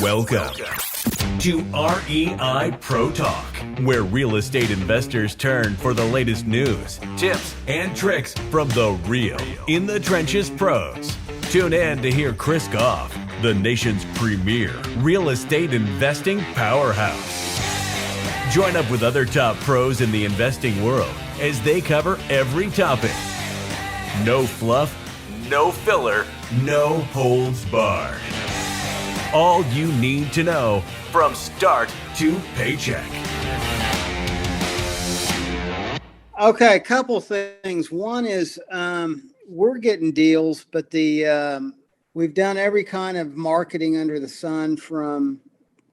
Welcome to REI Pro Talk, where real estate investors turn for the latest news, tips, and tricks from the real in the trenches pros. Tune in to hear Chris Goff, the nation's premier real estate investing powerhouse. Join up with other top pros in the investing world as they cover every topic. No fluff, no filler, no holds barred. All you need to know from start to paycheck. Okay, a couple things. One is we're getting deals, but we've done every kind of marketing under the sun, from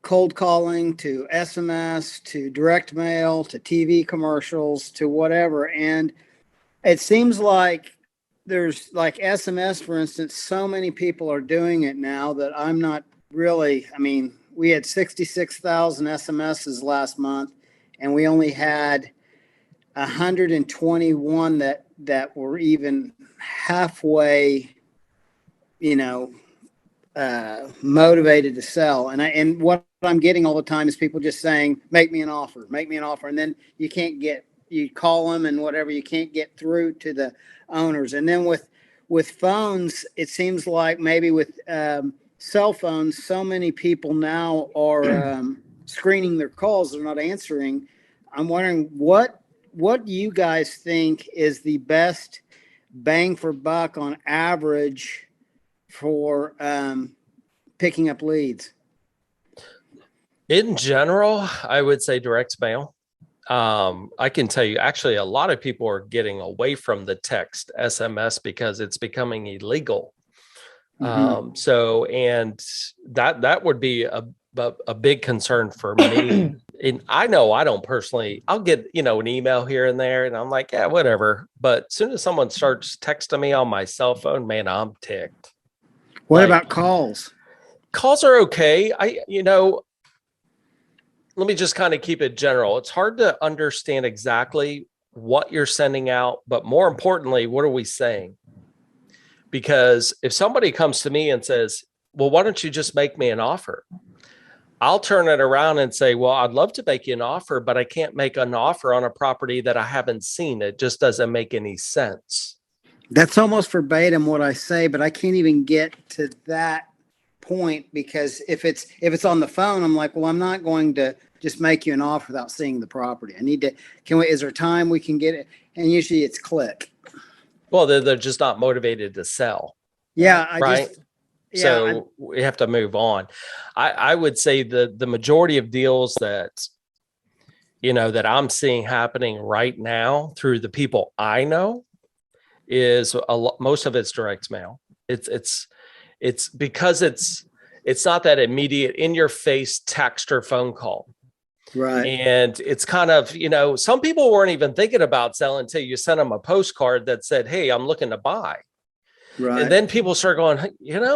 cold calling to SMS to direct mail to TV commercials to whatever. And it seems like there's like SMS, for instance, so many people are doing it now that I'm not really, we had 66,000 SMSs last month, and we only had 121 that were even halfway, motivated to sell. And what I'm getting all the time is people just saying, make me an offer. And then you call them and whatever, you can't get through to the owners. And then with phones, it seems like maybe with cell phones, so many people now are screening their calls. They're not answering. I'm wondering what do you guys think is the best bang for buck on average for picking up leads? In general, I would say direct mail. I can tell you, actually, a lot of people are getting away from the text SMS because it's becoming illegal. Mm-hmm. And that would be a big concern for me. And I know I don't personally, I'll get, an email here and there and I'm like, yeah, whatever. But as soon as someone starts texting me on my cell phone, man, I'm ticked. What about calls? Calls are okay. Let me just kind of keep it general. It's hard to understand exactly what you're sending out, but more importantly, what are we saying? Because if somebody comes to me and says, well, why don't you just make me an offer? I'll turn it around and say, well, I'd love to make you an offer, but I can't make an offer on a property that I haven't seen. It just doesn't make any sense. That's almost verbatim what I say, but I can't even get to that point, because if it's on the phone, I'm like, well, I'm not going to just make you an offer without seeing the property. I need to, is there time we can get it? And usually it's click. Well, they're just not motivated to sell. Yeah. We have to move on. I would say the majority of deals that I'm seeing happening right now through the people I know is most of it's direct mail. It's because it's not that immediate in your face text or phone call. Right. And it's kind of, some people weren't even thinking about selling until you sent them a postcard that said, hey, I'm looking to buy. Right. And then people start going,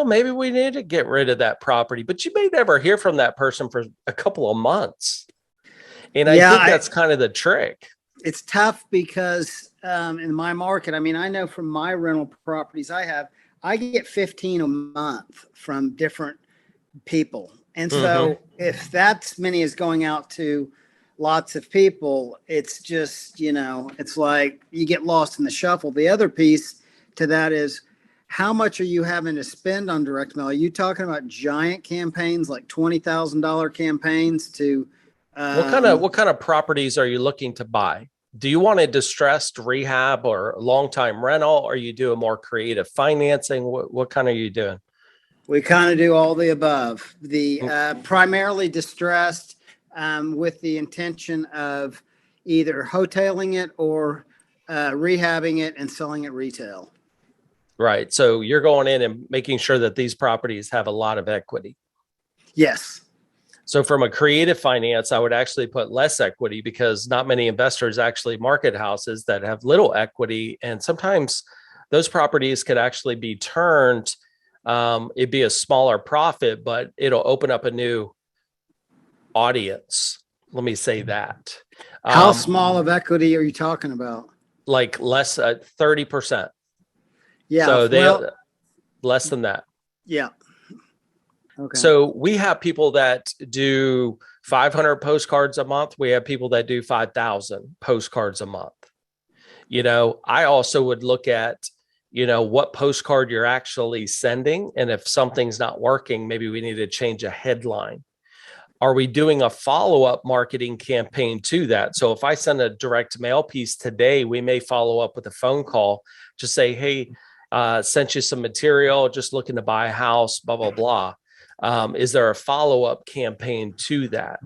maybe we need to get rid of that property, but you may never hear from that person for a couple of months. And I think that's kind of the trick. It's tough because in my market, I know from my rental properties I get 15 a month from different people. And so if that many is going out to lots of people, it's just, it's like you get lost in the shuffle. The other piece to that is, how much are you having to spend on direct mail? Are you talking about giant campaigns, like $20,000 campaigns to what kind of properties are you looking to buy? Do you want a distressed rehab or long-time rental, or you do a more creative financing? What kind are you doing? We kind of do all the above. The primarily distressed, with the intention of either hoteling it or rehabbing it and selling it retail. Right. So you're going in and making sure that these properties have a lot of equity. Yes. So from a creative finance, I would actually put less equity, because not many investors actually market houses that have little equity. And sometimes those properties could actually be turned. It'd be a smaller profit, but it'll open up a new audience. Let me say that. How small of equity are you talking about? Like less 30%. Yeah. So less than that. Yeah. Okay. So we have people that do 500 postcards a month. We have people that do 5,000 postcards a month. I also would look at, what postcard you're actually sending. And if something's not working, maybe we need to change a headline. Are we doing a follow-up marketing campaign to that? So if I send a direct mail piece today, we may follow up with a phone call, just say, hey, sent you some material, just looking to buy a house, blah, blah, blah. Is there a follow-up campaign to that?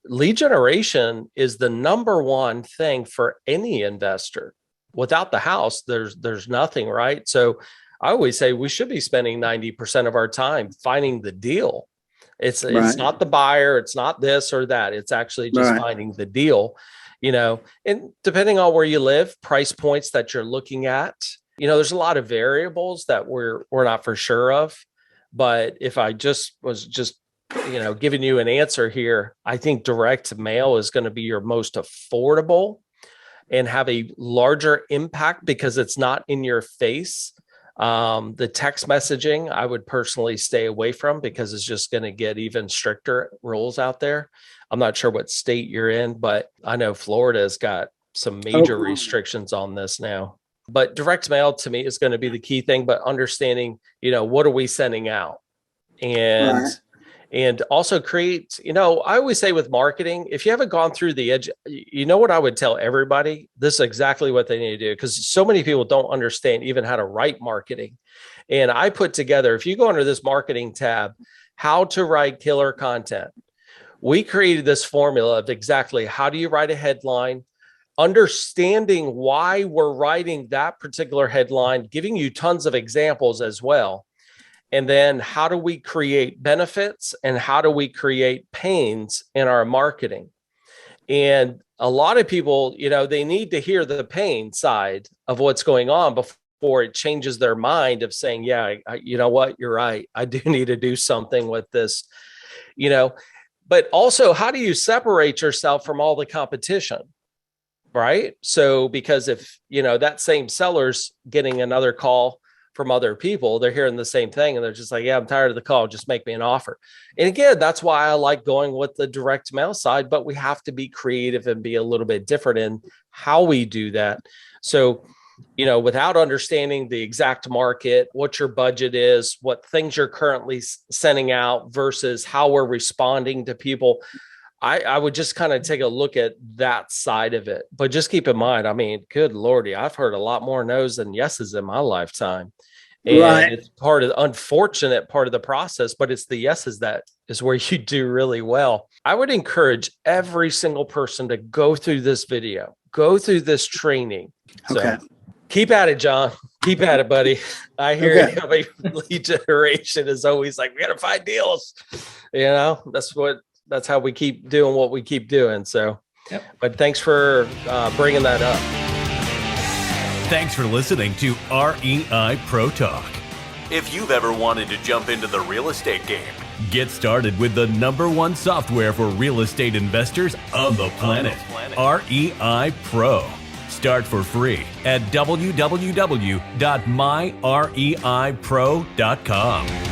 Lead generation is the number one thing for any investor. Without the house, there's nothing, right? So I always say we should be spending 90% of our time finding the deal. It's not the buyer, it's not this or that. It's actually just finding the deal, and depending on where you live, price points that you're looking at, there's a lot of variables that we're not for sure of. But if I was giving you an answer here, I think direct mail is going to be your most affordable and have a larger impact because it's not in your face. The text messaging, I would personally stay away from because it's just going to get even stricter rules out there. I'm not sure what state you're in, but I know Florida's got some major restrictions on this now. But direct mail to me is going to be the key thing, but understanding, what are we sending out? And also create, I always say with marketing, if you haven't gone through the edge, what I would tell everybody, this is exactly what they need to do, because so many people don't understand even how to write marketing. And I put together, if you go under this marketing tab, how to write killer content, we created this formula of exactly how do you write a headline, understanding why we're writing that particular headline, giving you tons of examples as well. And then how do we create benefits and how do we create pains in our marketing? And a lot of people, they need to hear the pain side of what's going on before it changes their mind of saying, yeah, you know what, you're right. I do need to do something with this, but also how do you separate yourself from all the competition? Right. So because if, that same seller's getting another call from other people, they're hearing the same thing and they're just like, yeah, I'm tired of the call. Just make me an offer. And again, that's why I like going with the direct mail side, but we have to be creative and be a little bit different in how we do that. So, without understanding the exact market, what your budget is, what things you're currently sending out versus how we're responding to people, I would just kind of take a look at that side of it. But just keep in mind, good Lordy, I've heard a lot more no's than yeses in my lifetime. And it's unfortunate part of the process, but it's the yeses that is where you do really well. I would encourage every single person to go through this video, go through this training. So keep at it, John. Keep at it, buddy. I hear you. Lead generation is always like, we got to find deals. That's how we keep doing what we keep doing. So, but thanks for bringing that up. Thanks for listening to REI Pro Talk. If you've ever wanted to jump into the real estate game, get started with the #1 software for real estate investors on the planet, REI Pro. Start for free at www.myreipro.com.